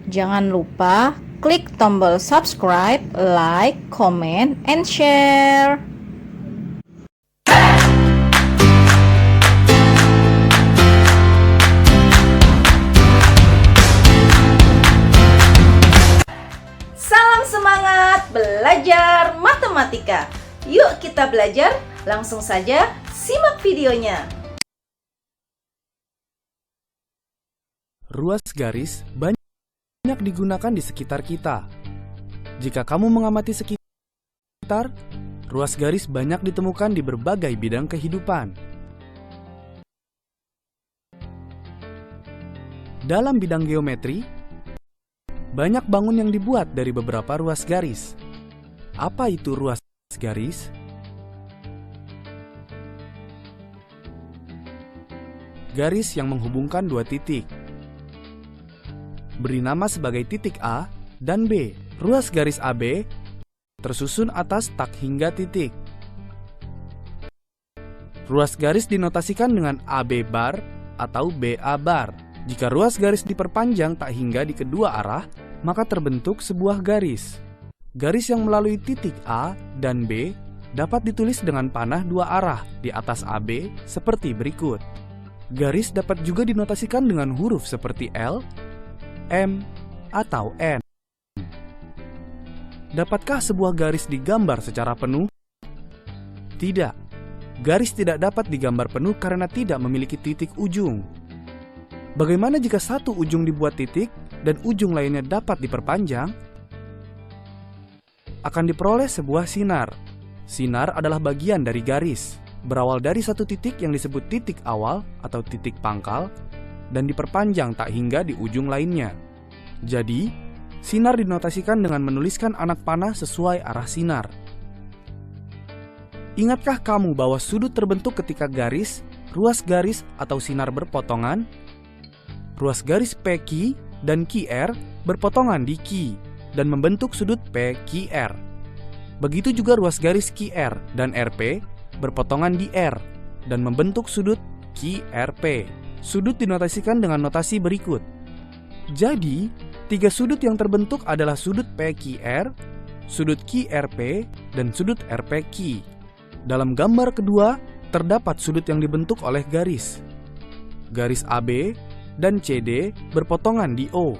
Jangan lupa klik tombol subscribe, like, comment, and share. Salam semangat belajar matematika. Yuk kita belajar, langsung saja simak videonya. Ruas garis banyak digunakan di sekitar kita. Jika kamu mengamati sekitar, ruas garis banyak ditemukan di berbagai bidang kehidupan. Dalam bidang geometri, banyak bangun yang dibuat dari beberapa ruas garis. Apa itu ruas garis? Garis yang menghubungkan dua titik. Beri nama sebagai titik A dan B. Ruas garis AB tersusun atas tak hingga titik. Ruas garis dinotasikan dengan AB bar atau BA bar. Jika ruas garis diperpanjang tak hingga di kedua arah, maka terbentuk sebuah garis. Garis yang melalui titik A dan B dapat ditulis dengan panah dua arah di atas AB seperti berikut. Garis dapat juga dinotasikan dengan huruf seperti L, M, atau N. Dapatkah sebuah garis digambar secara penuh? Tidak. Garis tidak dapat digambar penuh karena tidak memiliki titik ujung. Bagaimana jika satu ujung dibuat titik dan ujung lainnya dapat diperpanjang? Akan diperoleh sebuah sinar. Sinar adalah bagian dari garis, berawal dari satu titik yang disebut titik awal atau titik pangkal, dan diperpanjang tak hingga di ujung lainnya. Jadi, sinar dinotasikan dengan menuliskan anak panah sesuai arah sinar. Ingatkah kamu bahwa sudut terbentuk ketika garis, ruas garis, atau sinar berpotongan? Ruas garis PQ dan QR berpotongan di Q dan membentuk sudut PQR. Begitu juga ruas garis QR dan RP berpotongan di R dan membentuk sudut QRP. Sudut dinotasikan dengan notasi berikut. Jadi, tiga sudut yang terbentuk adalah sudut PQR, sudut QRP, dan sudut RPQ. Dalam gambar kedua, terdapat sudut yang dibentuk oleh garis. Garis AB dan CD berpotongan di O,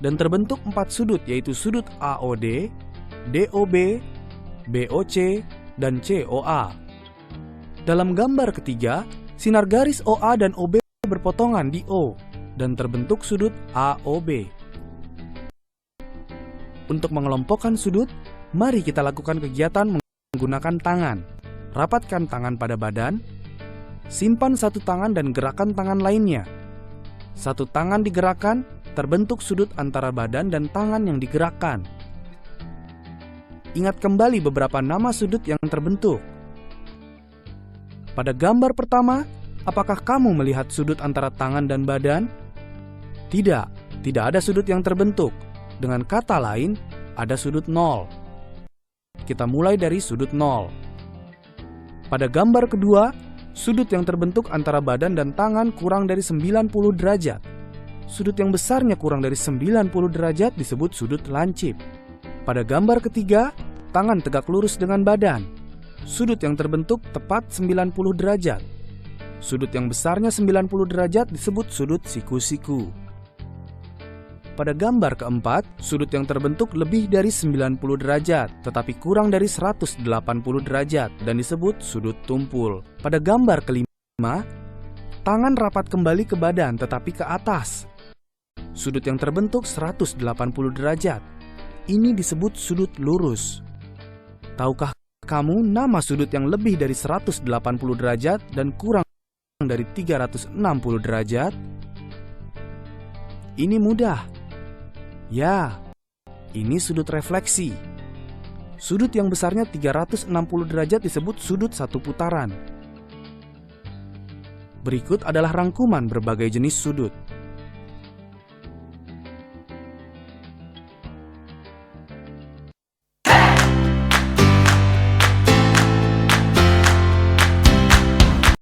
dan terbentuk empat sudut yaitu sudut AOD, DOB, BOC, dan COA. Dalam gambar ketiga, sinar garis OA dan OB berpotongan di O dan terbentuk sudut AOB. Untuk mengelompokkan sudut, mari kita lakukan kegiatan menggunakan tangan. Rapatkan tangan pada badan, simpan satu tangan dan gerakan tangan lainnya. Satu tangan digerakkan, terbentuk sudut antara badan dan tangan yang digerakkan. Ingat kembali beberapa nama sudut yang terbentuk. Pada gambar pertama, apakah kamu melihat sudut antara tangan dan badan? Tidak, tidak ada sudut yang terbentuk. Dengan kata lain, ada sudut 0. Kita mulai dari sudut 0. Pada gambar kedua, sudut yang terbentuk antara badan dan tangan kurang dari 90 derajat. Sudut yang besarnya kurang dari 90 derajat disebut sudut lancip. Pada gambar ketiga, tangan tegak lurus dengan badan. Sudut yang terbentuk tepat 90 derajat. Sudut yang besarnya 90 derajat disebut sudut siku-siku. Pada gambar keempat, sudut yang terbentuk lebih dari 90 derajat, tetapi kurang dari 180 derajat dan disebut sudut tumpul. Pada gambar kelima, tangan rapat kembali ke badan tetapi ke atas. Sudut yang terbentuk 180 derajat. Ini disebut sudut lurus. Tahukah kamu nama sudut yang lebih dari 180 derajat dan kurang dari 360 derajat? Ini mudah. Ya, ini sudut refleksi. Sudut yang besarnya 360 derajat disebut sudut satu putaran. Berikut adalah rangkuman berbagai jenis sudut.